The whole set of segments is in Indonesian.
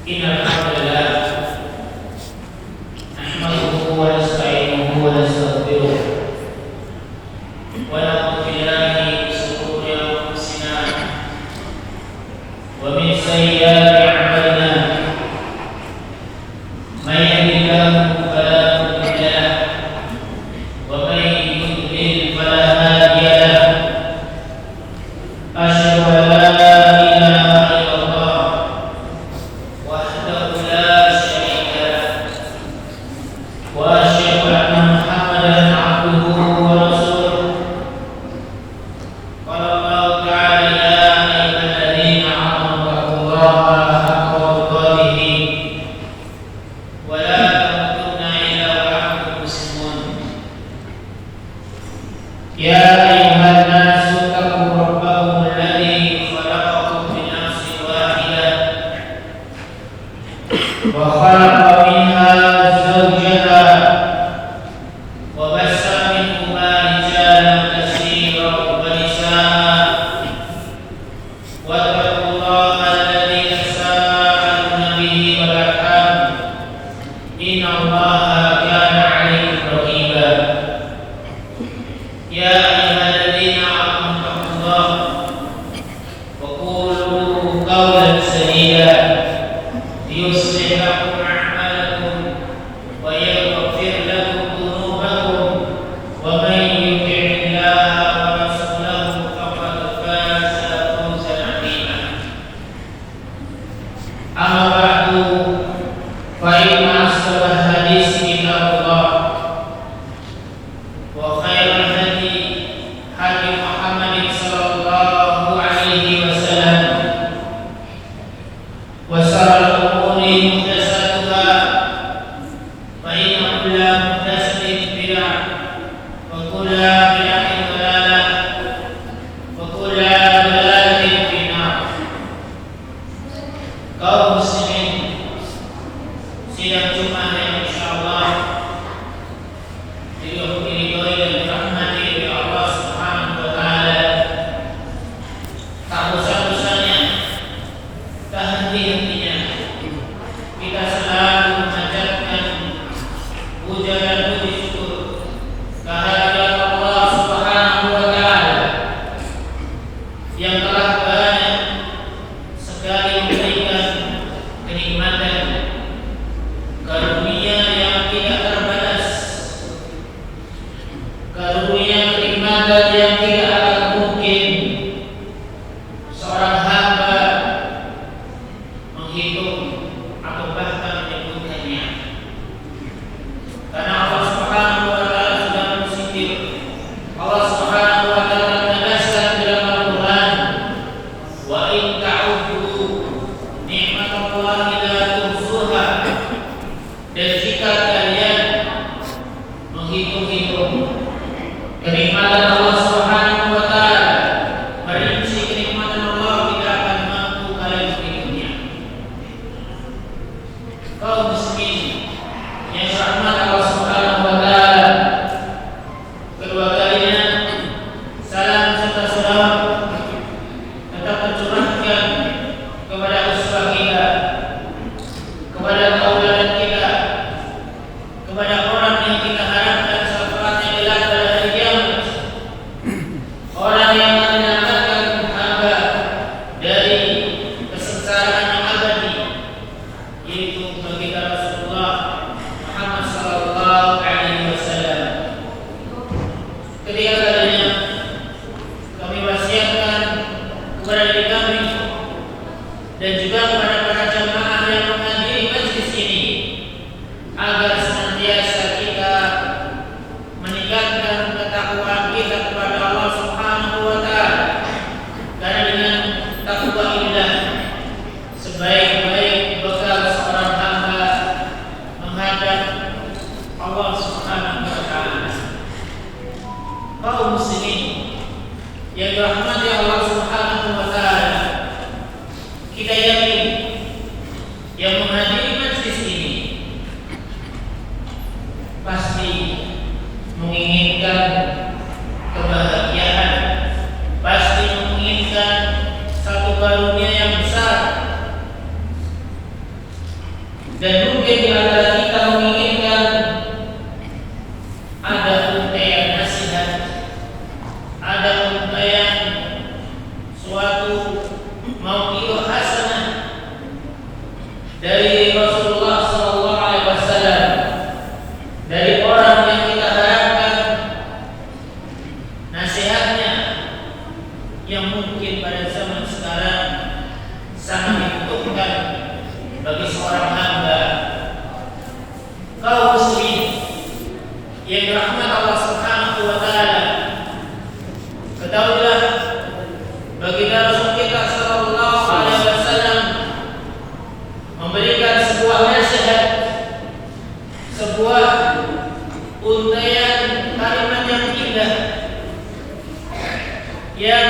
Innal hamdalillah nahmaduhu wa nasta'inuhu wa nastaghfiruh wa na'udzu billahi min shururi anfusina wa min sayyiati a'malina may yahdihillahu fala mudilla lahu wa may yudlil fala hadiya lahu asyhadu an la ilaha illallah wahdahu la syarika lahu wa asyhadu anna Muhammadan abduhu wa rasuluh. Qala Allah ta'ala ya ayyuhalladzina amanu taqullaha haqqa tuqatih wa la tamutunna illa wa antum muslimun. Ya ayyuhan nasu taqu rabbakum alladzi khalaqakum min nafsin wahidah wa khalaqa minha zawjaha wa bassa minhuma rijalan katsiran wa nisaa wa taqullaha alladzi tasaaluna bihi wal arham innallaha kana 'alaykum raqiba. Ya ayyuhalladzina amanu taqullaha wa qulu qawlan sadida yuslih lakum a'malakum wa yaghfir lakum dhunubakum wa man yuti'illaha wa rasulahu faqad faza fawzan 'azima. Amma ba'du, fa inna asdaqal hadits kitabullah wa khairal hadi hadi Muhammadin sallallahu alaihi wasallam wa sharral umuri muhdatsatuha fa inna kulla muhdatsatin bid'ah wa kulla bid'atin dhalalah wa kulla dhalalatin finnar. Kaum muslimin, sidang Jumat yang insyaallah diridhoi dan dirahmati oleh Allah Subhanahu wa taala, tak bosan-bosannya, tak henti-hentinya kita selalu memanjatkan puja dan puji syukur kehadirat Allah Subhanahu wa taala yang telah banyak sekali memberikan kenikmatan, karunia yang tidak terbatas, karunia kenikmatan yang tidak akan mungkin seorang hamba menghitung atau bahkan menyebutkannya. Karena Allah Subhanahu wa taala sudah bersindir. Allah Subhanahu wa taala menegaskan dalam Al-Qur'an, wa in ta'uddu ni'matallahi la tuhsuha. Dan jika kalian menghitung-hitung kenikmatan Allah Subhanahu wa taala, merinci kenikmatan Allah, tidak akan mampu kalian menghitungnya. Kaum muslimin yang dirahmati Allah Subhanahu wa taala, kedua kalinya salam serta salawat tetap tercurahkan kepada uswah kita, kepada tauladan kita, kepada orang yang kita harapkan syafaatnya kelak pada hari kiamat, orang yang menyelamatkan hamba dari kesengsaraan yang abadi, yaitu baginda Rasulullah Muhammad sallallahu alaihi wasallam. Ketiga kalinya kami wasiatkan kepada diri kami dan juga kepada para jamaah yang menghadiri majlis ini agar senantiasa kita meningkatkan ketakwaan kita kepada Allah Subhanahu wa taala, karena dengan takwa inilah sebaik-baik bekal seorang hamba menghadap Allah Subhanahu wa taala. Kaum muslimin yang dirahmati Allah Subhanahu wa taala, kita yakin yang menghadiri majlis ini pasti menginginkan kebahagiaan, pasti menginginkan satu karunia yang besar, Dan mungkin di antara kita menginginkan ada untaian nasihat, ada untaian suatu mauqifah hasanah dari Rasulullah sallallahu alaihi wasallam, dari orang yang kita harapkan nasihatnya yang mungkin pada zaman sekarang sangat dibutuhkan bagi seorang hamba kaum muslimin yang dirahmati Allah Subhanahu wa taala. Ketahuilah baginda Rasul kita sallallahu alaihi wasallam memberikan sebuah nasihat, sebuah untaian kalimat yang indah yang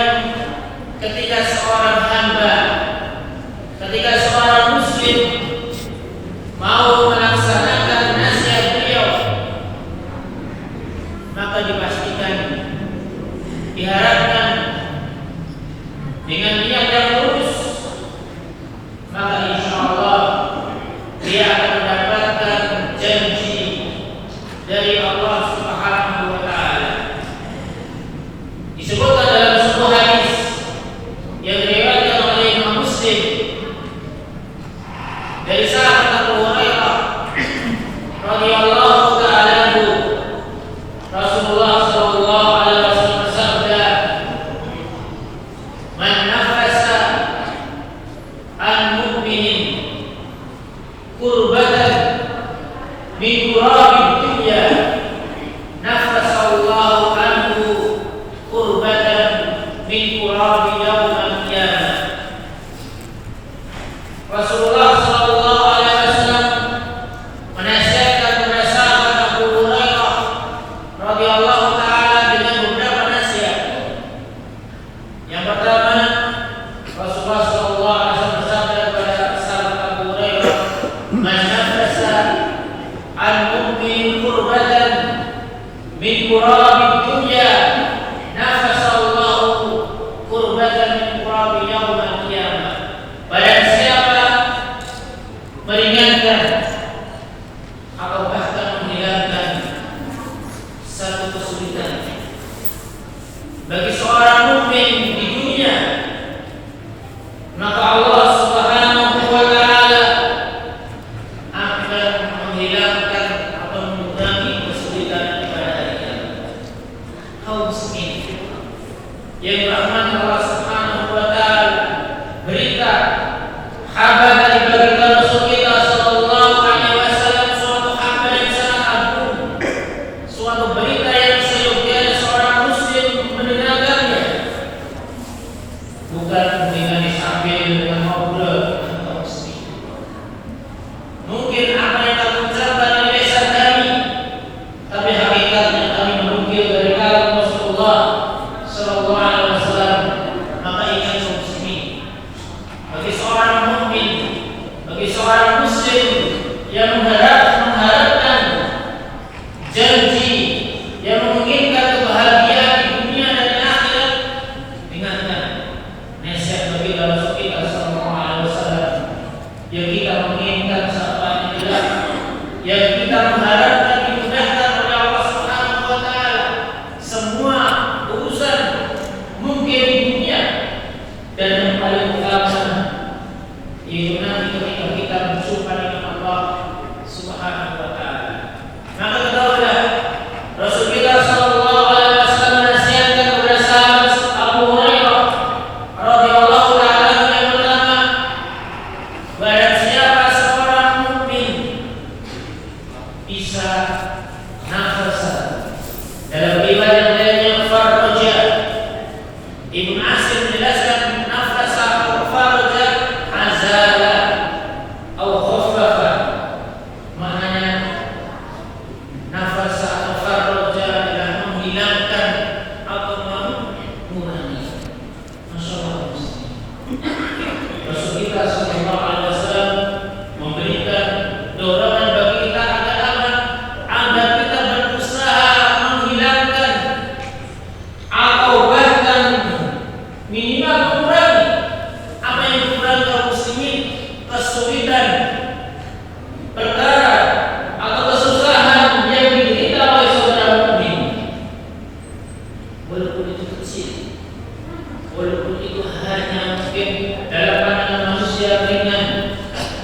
ketika seorang hamba, ketika seorang muslim mau melaksanakan nasihat beliau, maka dipastikan, diharapkan dengan niat yang lurus, maka insya Allah dia akan mendapatkan janji dari Allah Subhanahu wa taala. Disebutkan dalam sebuah hadis yang diriwayatkan oleh Imam Muslim dari sahabat Abu Hurairah radhiyallahu taala anhu, Rasulullah sallallahu alaihi wasallam bersabda, "Man nafasa an mu'minin kurbatan min qurabid dunya, nafasa Allahu anhu kurbatan min qurabi yaumil qiyamah." Rasulullah sallallahu alaihi wasallam menasihatkan kepada sahabat Abu Hurairah radhiyallahu taala dengan beberapa nasihat. Yang pertama, Rasulullah sallallahu alaihi wasallam bersabda kepada sahabat Abu Hurairah, "Man nafasa an mu'min qurbatan min qurabid dunya, nafasa Allahu qurbatan min qurabi yaumil qiyamah." Barang siapa meringankan atau bahkan menghilangkan satu kesulitan bagi seorang mukmin di dunia, maka Allah Subhanahu wa taala akan menghilangkan atau mengurangi kesulitan pada hari kiamat. Kaum muslimin yang dirahmati Allah Subhanahu wa taala, berita kabar dari baginda Rasul kita sallallahu alaihi wasallam suatu kabar yang sangat agung, suatu berita yang seyogyanya seorang muslim mendengarkannya, bukan mendengarnya sambil dengan ngobrol. Mungkin apa yang kami ucapkan dari lisan kami, tapi hakikatnya kami menukil dari kalam Rasulullah sallallahu alaihi wasallam. Maka ingat kaum muslimin, bagi seorang mukmin, bagi seorang muslim yang mengharapkan janji, yang menginginkan kebahagiaan di dunia dan di akhirat, dengarkan nasihat bagi Rasul kita sallallahu alaihi wasallam yang kita menginginkan sahabat jelas, yang kita mengharapkan dimudahkan oleh Allah Subhanahu wa taala semua urusan mungkin di dunia, dan yang paling utama yaitu nanti ketika kita berjumpa dengan Allah Subhanahu wa taala. Maka ketahuilah Rasul kita sallallahu alaihi wasallam menasihatkan kepada sahabat Abu Hurairah radhiyallahu taala yang pertama, barang siapa seorang mukmin bisa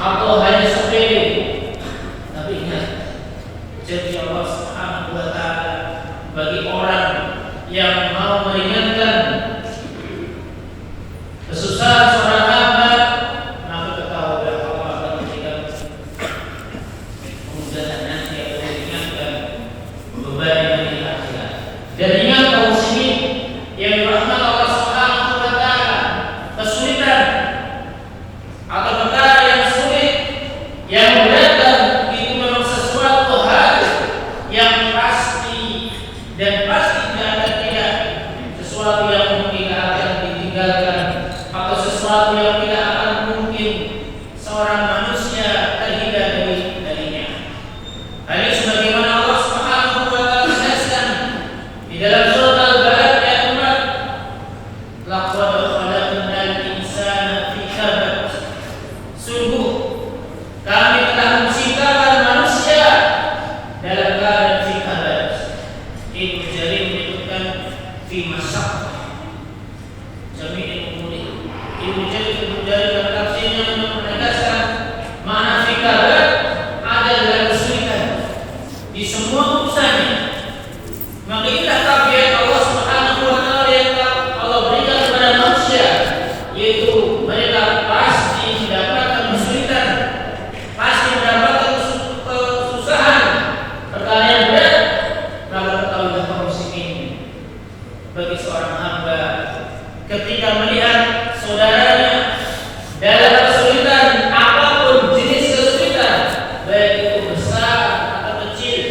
atau hanya sepele. Tapi ingat, janji Allah Subhanahu wa taala bagi orang yang mau meringankan kesusahan seorang hamba, maka ketahuilah Allah akan memberikan kemudahan nanti akan meringankan beban di akhirat. Dan ingat kaum muslimin yang dirahmati Allah Subhanahu wa taala, kesulitan atau perkara yang sulit yang berat itu memang sesuatu hal yang pasti dan pasti tidak sesuatu yang mungkin akan ditinggalkan atau sesuatu yang tidak akan mungkin seorang manusia terhindar darinya. Hal ini sebagaimana Allah Subhanahu wa taala jelaskan di dalam surat Al-Balad ayat 4, laqad khalaqnal insana fi kabad. Sungguh kami telah menciptakan manusia dalam keadaan fi kabad. Ibnu Jarir menyebutkan fi masyaqqah. Jami'in umuri. Ibnu Jarir dalam tafsirnya menegaskan makna fi kabad ada dalam kesulitan di semua urusannya. Maka inilah tabiat Allah Subhanahu wa taala yang Allah berikan kepada manusia, yaitu mereka pasti mendapatkan kesulitan, pasti mendapatkan kesusahan, perkara yang berat. Maka ketahuilah kaum muslimin, bagi seorang hamba ketika melihat saudaranya dalam kesulitan, apapun jenis kesulitan, baik itu besar atau kecil,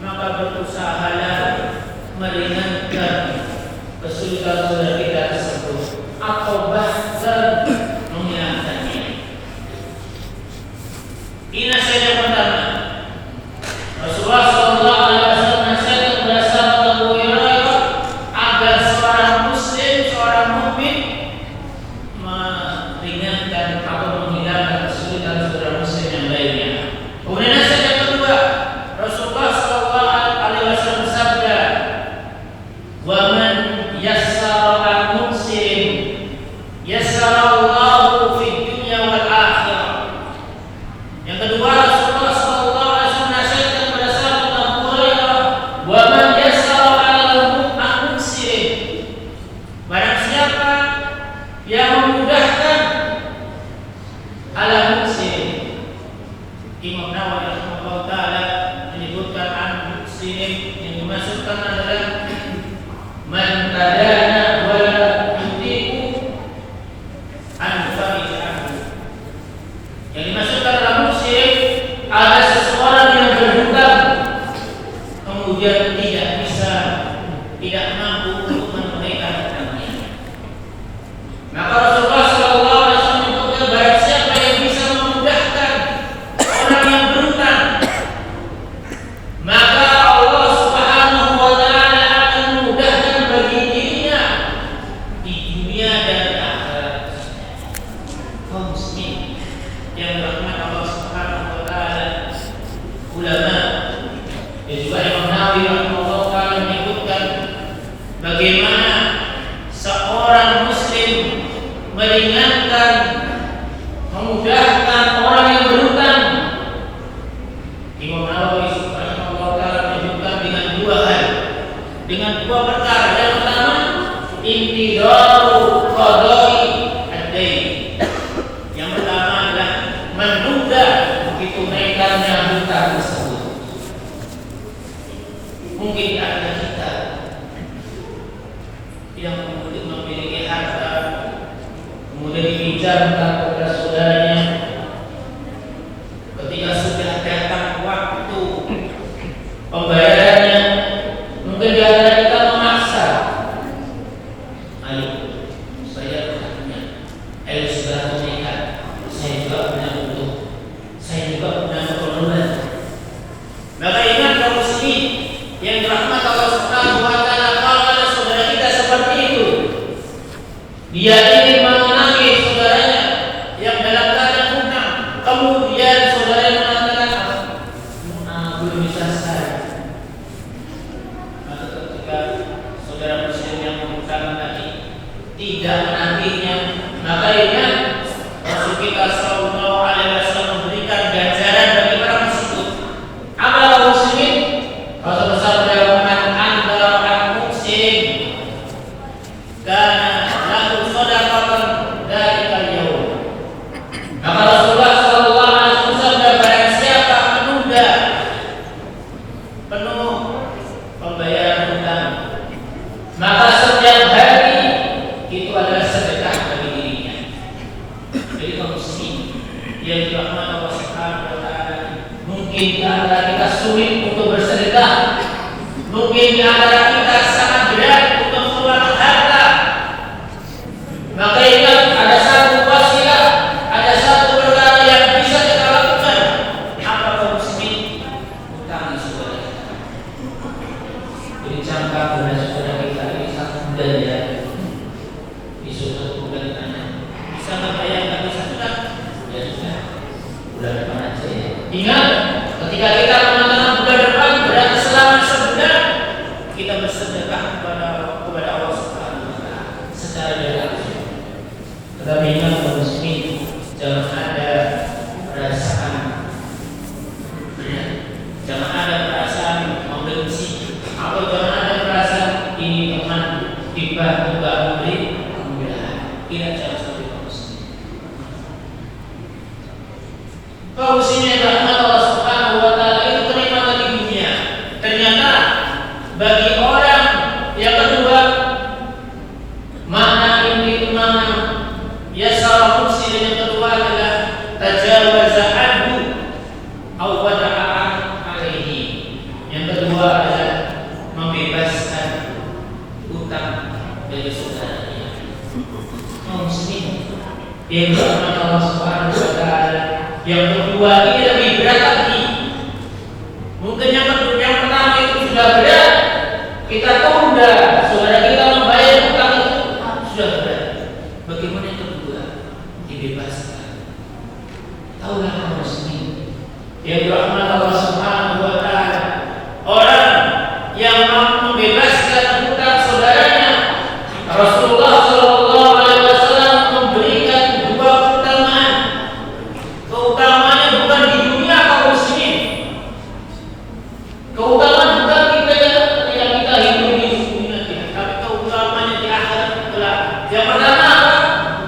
maka berusahalah meringankan kesulitan saudara kita tersebut atau bahkan menghilangkannya. Ini nasihat yang pertama. Rasulullah sallallahu alaihi wasallam nasihat kepada sahabat Abu Hurairah agar seorang muslim, seorang mukmin meringankan atau menghilangkan kesulitan saudara muslim yang lainnya. Kemudian nasihat yang kedua, Rasulullah sallallahu alaihi wasallam bersabda, "Wa man yassara al-muslim yassara Allahu fid dunya wal akhirah." Yang kedua, Rasulullah sallallahu alaihi wasallam nasihatkan kepada sahabat Abu Hurairah, "Wa man yassara al-muslim." Barang siapa yang memudahkan al-muslim. Imam Nawawi rahimahullah taala menyebutkan al-muslim yang dimaksudkan adalah man tadana wa la yudiku an-farij. Yang dimaksudkan adalah muslim adalah seseorang yang berhutang kemudian tidak mampu untuk menunaikan hutangnya. Maka Rasulullah sallallahu alaihi wasallam menyebutkan barang siapa yang bisa memudahkan orang yang berhutang, maka Allah Subhanahu wa taala akan memudahkan bagi dirinya di dunia dan di akhirat. Kaum muslimin yang dirahmati Allah Subhanahu wa taala, ulama dan juga Imam Nawawi rahimahullah taala menyebutkan bagaimana seorang muslim meringankan, memudahkan orang yang berhutang. Imam Nawawi rahimahullah taala menyebutkan dengan dua hal, dengan dua perkara. Yang pertama, intidaru qada'i ad-dain. Yang pertama adalah menunda ditunaikannya hutang tersebut. Mungkin ada kita yang memiliki harta, kemudian dipinjamkan kepada saudaranya. Ketika sudah datang waktu pembayarannya, mungkin di antara kita memaksa, "Ayo, saya punya, ayo sudah menikah, saya juga punya butuh, saya juga punya keperluan." Maka ingat kaum muslimin yang dirahmati Allah Subhanahu wa taala, kalau ada saudara kita seperti itu, dia ingin mengenangi saudaranya yang dalam keadaan hutang, kemudian saudaranya mengatakan, belum bisa saya. Maka ketika saudara muslim yang menghutang tadi tidak menagihnya, maka ingat Rasul kita sallallahu alaihi Subhanahu wa taala. Mungkin di antara kita sulit untuk bersedekah. Mungkin di antara kita sangat berat untuk mengeluarkan harta. Maka ingat, ada satu wasilah, ada satu perkara yang bisa kita lakukan. Apa kaum muslimin? Utangi saudara kita. Jadi camkan kepada saudara kita ini satu bulan ya. Besok satu bulan ditanya, bisa nggak bayar? Nggak bisa sudah. Ya sudah. Bulan depan aja ya. Ingat, ketika kita menentukan bulan depan berarti selama sebulan kita bersedekah kepada Allah Subhanahu wa taala secara langsung. Tetapi ingat kaum muslimin, jangan ada perasaan berat, jangan ada perasaan membenci, atau jangan ada perasaan ini teman tiba-tiba memberi kemudahan. Tidak, jangan seperti kaum muslimin. Kaum muslimin yang rahmat Allah Subhanahu wa taala itu kenikmatan di dunia. Ternyata bagi orang yang kedua, makna inti mana ya salah muslim yang kedua adalah tajawaza anhu aw wada'a alaihi. Yang kedua adalah membebaskan utang dari saudaranya. Muslim yang berahmat Allah Subhanahu wa taala. Yang kedua ini lebih berat lagi. Mungkin yang pertama itu sudah berat, kita tunda saudara kita membayar utang itu sudah berat. Bagaimana yang kedua? Dibebaskan. Taulah kaum muslimin yang dirahmati Allah Subhanahu wa taala, orang yang mampu membebaskan utang saudaranya. Rasulullah sallallahu alaihi wasallam memberikan dua keutamaan. Keutamaannya bukan di dunia kaum muslimin. Keutamaan bukan kita yang kita hidup di dunia ini, tapi keutamaannya di akhirat kelak. Yang pertama,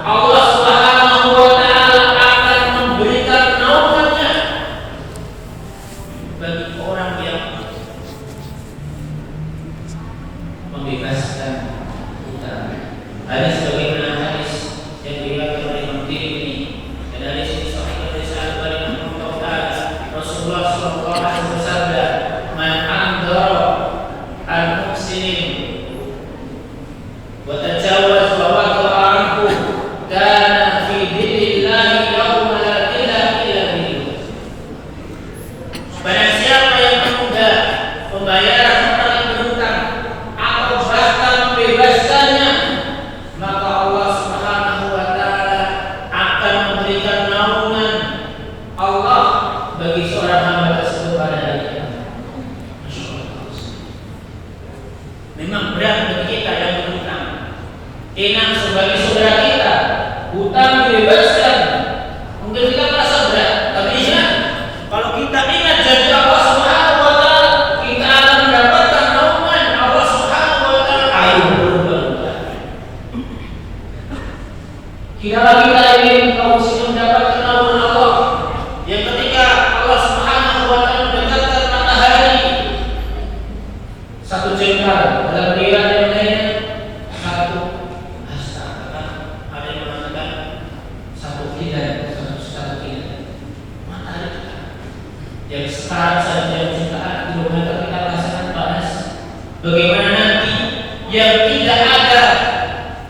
Allah Subhanahu wa taala akan memberikan naungannya bagi orang yang membebaskan utang. Hadis sebagaimana hadis yang diriwayatkan oleh Imam Tirmidzi, dan hadis ini sahih dari sahabat Nabi Muhammad Rasulullah sallallahu alaihi wasallam, man andara al-muhsinin wa tajawaz wa wada'a anhu kana fi dhillillahi yawma la dhilla illa dhilluh. Barang siapa yang menunda pembayaran orang yang berhutang atau bahkan membebaskannya, maka Allah Subhanahu wa taala akan memberikan naungan Allah bagi seorang hamba tersebut pada hari kiamat. Memang berat bagi kita yang berhutang. Enak sebagai saudara kita, hutang dibebaskan. Mungkin kita merasa berat, tapi ingat, kalau kita ingat janji Allah Subhanahu wa taala, kita akan mendapatkan naungan Allah Subhanahu wa taala. Ayo berubah. Tidaklah kita ingin kaum muslimin mendapatkan naungan Allah yang ketika Allah Subhanahu wa taala mendekatkan matahari satu jengkal, dalam riwayat yang lain satu hasta, ada yang mengatakan satu kilat, satu kilat. Matahari yang sekarang saja jutaan kilometer kita rasakan panas. Bagaimana nanti yang tidak ada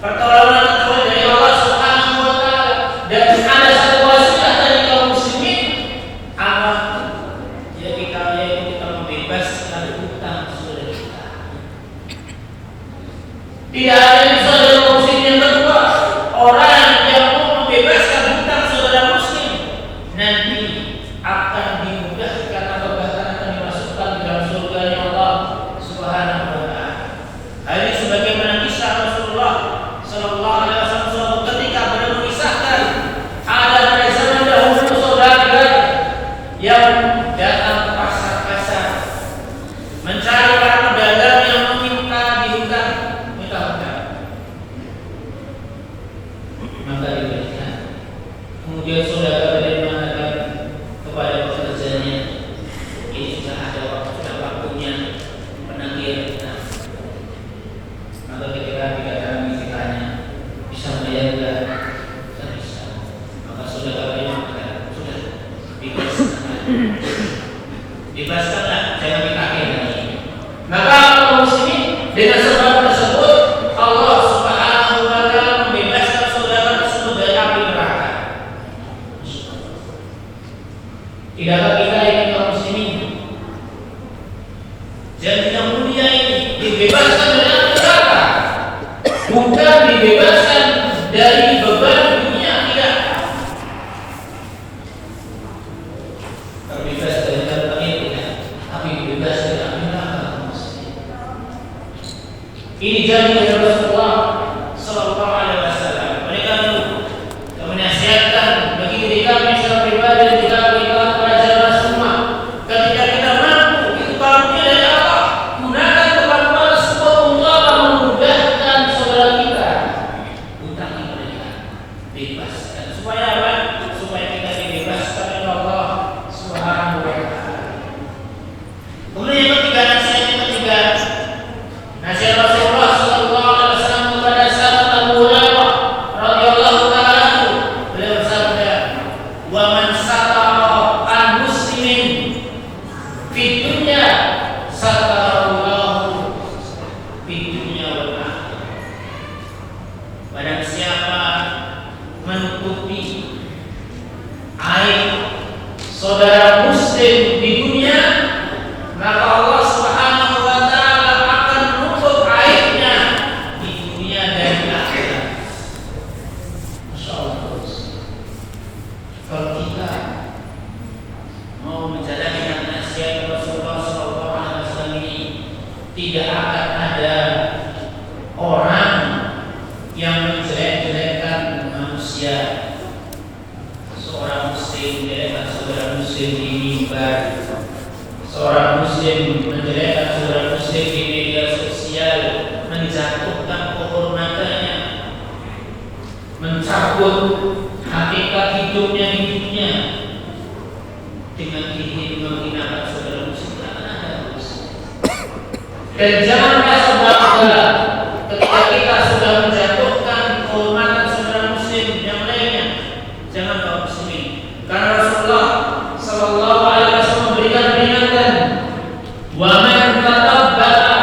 pertolongan dari Allah Subhanahu wa taala dan ada satu wasilah dari kaum muslimin, apa ya kita membebaskan hutang saudara kita. Tidak ada yang bisa dari kaum muslimin yang kedua, orang yang mau membebaskan hutang saudara muslim nanti akan dimudahkan atau bahkan akan dimasukkan ke dalam surganya Allah Subhanahu wa taala. Hal ini sebagaimana kisah Rasulullah sallallahu alaihi wasallam ketika beliau mengisahkan ada pada zaman dahulu saudagar yang datang ke pasar-pasar mencari para pedagang yang meminta dihutang, minta hutang. Maka diberikan. Kemudian saudagar tadi mengatakan kepada pekerjanya, Bebaskanlah, jangan ditahan lagi. Maka kaum muslimin dengan sebab tersebut Allah Subhanahu wa taala membebaskan saudara tersebut dari api neraka. Tidakkah kita ini kaum muslimin janji yang mulia ini dibebaskan dari api neraka, bukan dibebaskan dari beban dunia, tidak. Terbebas dari harta ini, tapi dibebas dari api neraka. Ini janji dari Rasulullah Sallallahu Alaihi Wasallam. Mereka itu menasihatkan bagi diri kami secara pribadi dan juga kita para jamaah semua. Ketika kita mampu, itu karunia dari Allah. Gunakan kemampuan tersebut untuk apa? Memudahkan saudara kita. Utangi mereka, bebaskan. Supaya apa? Supaya kita dibebaskan oleh Allah Subhanahu Wa Taala. Kemudian yang ketiga, nasihat yang ketiga, nasihat Rasulullah Sallallahu Alaihi Wasallam kepada sahabat Abu Hurairah radhiyallahu taala anhu. Beliau bersabda, "Wa man satara an muslimin fi dunya satarallahu fi dunya wal akhirah." Barang siapa menutupi aib saudara muslim di dunia, maka Allah Subhanahu wa taala akan menutup aibnya di dunia dan di akhirat. Masyaallah. Kalau kita mau menjalankan nasihat Rasulullah sallallahu alaihi wasallam ini, tidak akan ada orang yang menjelek-jelekkan manusia. Seorang muslim menjelekkan saudara muslim di mimbar, seorang muslim menjelekkan saudara muslim di media sosial, menjatuhkan kehormatannya, mencabut hakikat hidupnya di dunia dengan menghinakan saudara muslim. Tidak akan ada muslim. Dan jangan merasa bangga ketika kita sudah menjatuhkan kehormatan saudara muslim yang lainnya. Jangan kaum muslimin, karena Rasulullah Sallallahu Alaihi Wasallam memberikan peringatan, wa man tatabba'a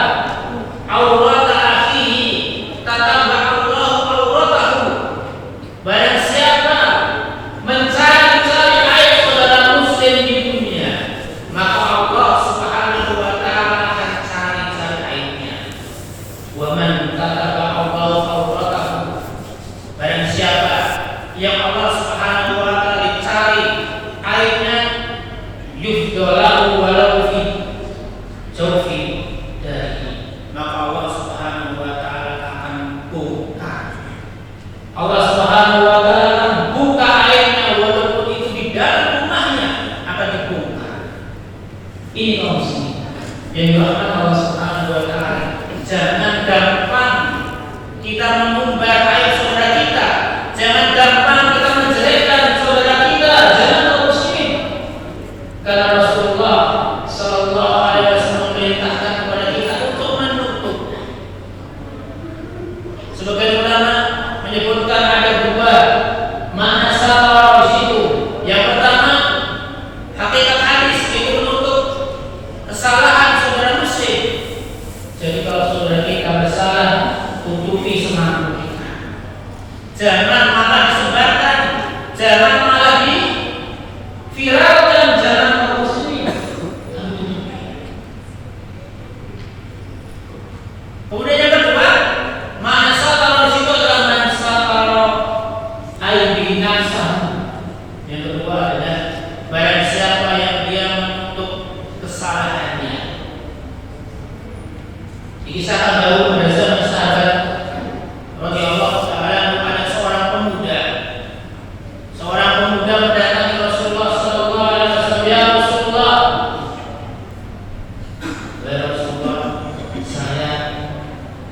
aurata akhihi tatabba'a Allahu auratahu. Barang siapa mencari-cari aib saudara muslim di dunia, maka Allah Subhanahu wa taala akan cari-cari aibnya. Wa man tatabba'a Allahu auratahu. Barang siapa yang Allah Subhanahu wa taala dicari aibnya, yufdalahu walau fi jawfi dari, maka Allah Subhanahu wa taala akan buka. Allah Subhanahu wa taala akan buka aibnya, walaupun itu di dalam rumahnya akan dibuka. Ini kaum muslimin yang dirahmati Allah Subhanahu wa taala. Jangan gampang kita mengumbar aib saudara kita. Jangan gampang kita menjelekkan saudara kita. Jangan kaum muslimin. Karena Rasulullah Sallallahu Alaihi Wasallam memerintahkan kepada kita untuk menutup. Sebagian ulama menyebutkan ada dua makna sabar di situ. Yang pertama, hakikat hadis itu menutup kesalahan saudara muslim. Jadi kalau saudara kita bersalah, tutupi semampu kita. Jangan malah disebarkan, jangan malah diviralkan, jangan kaum muslimin. Kemudian yang kedua, makna sabar di situ adalah makna sabar aibi nafsah. Yang kedua adalah barang siapa yang dia menutup kesalahannya. Dikisahkan dahulu pada zaman sahabat radhiyallahu taala, ada seorang pemuda mendatangi Rasulullah Sallallahu Alaihi Wasallam. Ya Rasulullah, saya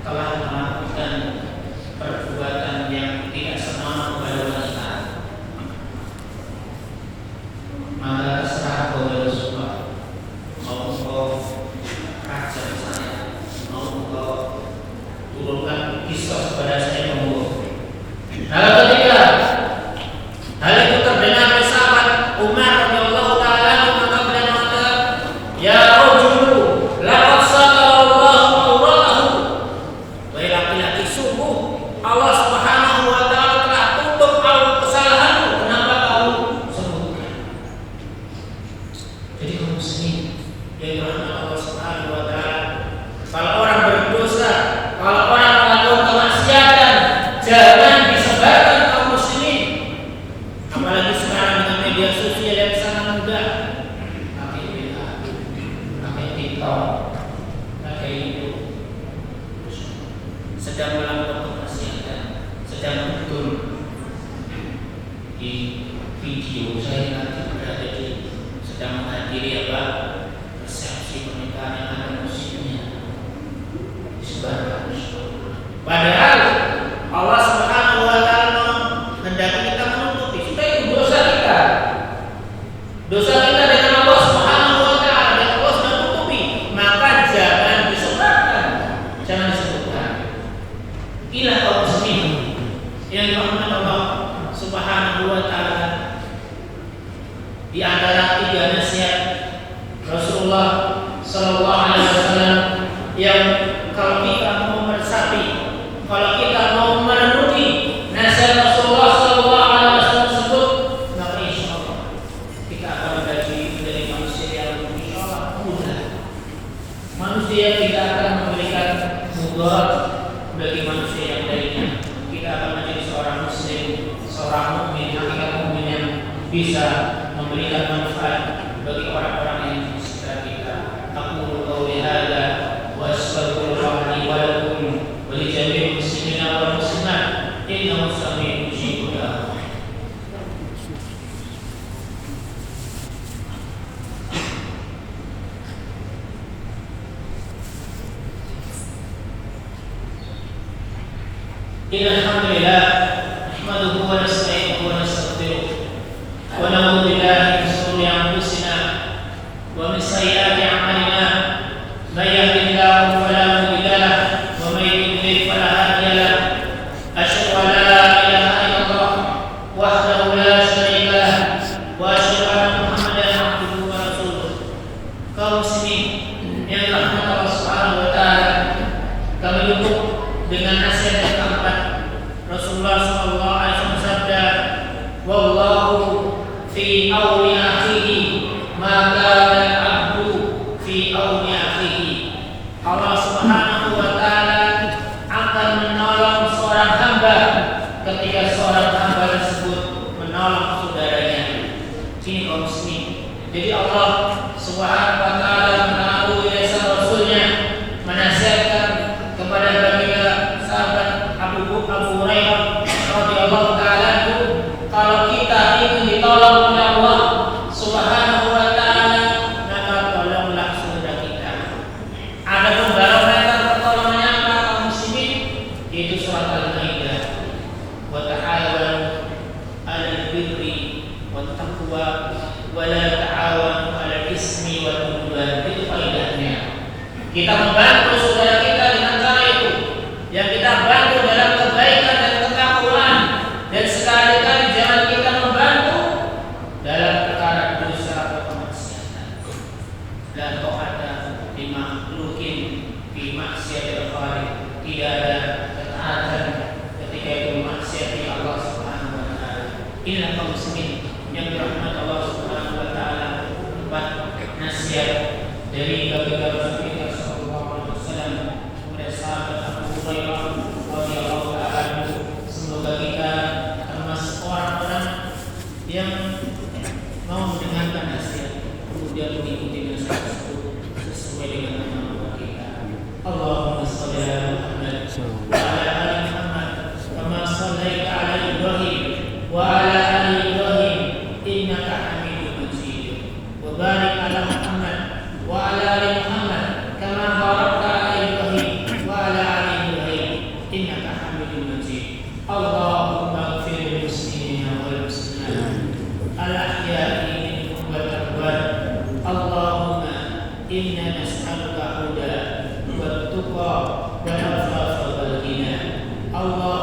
telah melakukan perbuatan yang tidak senonoh kepada wanita. Maka terserah kepada Rasulullah, mau engkau rajam saya, mau engkau turunkan kisah kepada saya, monggo. Nah, ketika hal itu terdengar oleh sahabat Umar radhiyallahu taala, Jadi kaum muslimin yang dirahmati Allah Subhanahu wa taala, kalau orang berdosa, kalau orang melakukan kemaksiatan, jangan disebarkan kaum muslimin. Apalagi sekarang dengan media sosial yang sangat mudah, pakai WA, pakai TikTok, pakai YouTube, sedang melakukan kemaksiatan, sedang betul di video saya nanti berada di sedang menghadiri resepsi pernikahan yang ada musiknya disebarkan. Padahal Allah Subhanahu wa taala hendak kita menutupi supaya itu dosa kita. Dosa kita dengan Allah Subhanahu wa taala dan Allah sudah tutupi, maka jangan disebarkan, jangan disebutkan. Inilah kaum muslimin yang dirahmati Allah Subhanahu wa taala. Di antara 3 nasihat Rasulullah sallallahu alaihi wasallam yang kalau kita mau meresapi, kalau kita mau merenungi nasihat Rasulullah sallallahu alaihi wasallam tersebut, maka insyaallah kita akan menjadi manusia yang insyaallah mudah. Manusia tidak akan memberikan mudarat bagi manusia yang lainnya. Kita akan menjadi seorang muslim, seorang mukmin, hakikat mukmin yang bisa memberikan manfaat bagi orang-orang yang di sekitar kita. Aku qauli hadza wa astaghfirullah li wa lakum wa li jami'il muslimina wal muslimat innahu samii'un mujibud du'a. Alhamdulillah nahmaduhu wa nasta'inuhu wa nastaghfiruh wa na'udzu billahi min shururi anfusina wa min sayyiati a'malina may yahdihillahu fala mudilla lahu wa may yudlil fala hadiya lahu asyhadu an la ilaha illallah wahdahu la syarika lahu wa asyhadu anna Muhammadan abduhu wa rasuluh. Kaum muslimin yang dirahmati Allah Subhanahu wa taala, kami dukung dengan nasihat yang keempat. Rasulullah sallallahu alaihi wasallam bersabda, wallahu fi auni akhihi maka al-abdu fi auni akhihi. Allah Subhanahu wa taala akan menolong seorang hamba ketika seorang hamba tersebut menolong saudaranya. Ini kaum muslimin. Jadi Allah Subhanahu wa taala melalui lisan Rasulnya menasihatkan kepada baginda sahabat Abu Hurairah radhiyallahu taala, kalau kita ingin ditolong oleh Allah Subhanahu wa taala, maka tolonglah saudara kita. Ada pembarometer pertolongannya apa kaum muslimin? Itu surat Al-Maidah. Wa ta'awanu 'alal birri wat taqwa wa la ta'awanu 'alal ismi wal 'udwan. Itu faedahnya. Kita membantu saudara kita dengan cara itu. Yang kita bantu dalam kebaikan dan ketakwaan, dan sekali-kali jangan kita membantu dalam perkara dosa atau kemaksiatan. Dan ta'ata di makhlukin fi maksiatil khaliq. Tidak ada ketaatan ketika itu maksiati Allah Subhanahu wa taala. Inilah kaum muslimin yang dirahmati Allah Subhanahu wa taala. 4 nasihat dari baginda Rasulullah sallallahu alaihi wasallam kepada sahabat Abu Hurairah radhiyallahu taala. Semoga kita termasuk orang-orang yang mau mendengarkan nasihat kemudian mengikuti nasihat tersebut sesuai dengan kemampuan kita. Allahumma shalli ala Muhammad wa ala ali Muhammad kama shallaita ala Ibrahim wa ala ali Ibrahim innaka Hamidum Majid. Wa barik ala Muhammad wa ala ali Muhammad kama barakta ala Ibrahim wa ala ali Ibrahim innaka Hamidum Majid. Allahumma ighfir lil muslimina wal muslimat al-ahya'i minhum wal amwat. Allahumma inna nas'aluka huda wat tuqa wal afafa wal ghina. Allah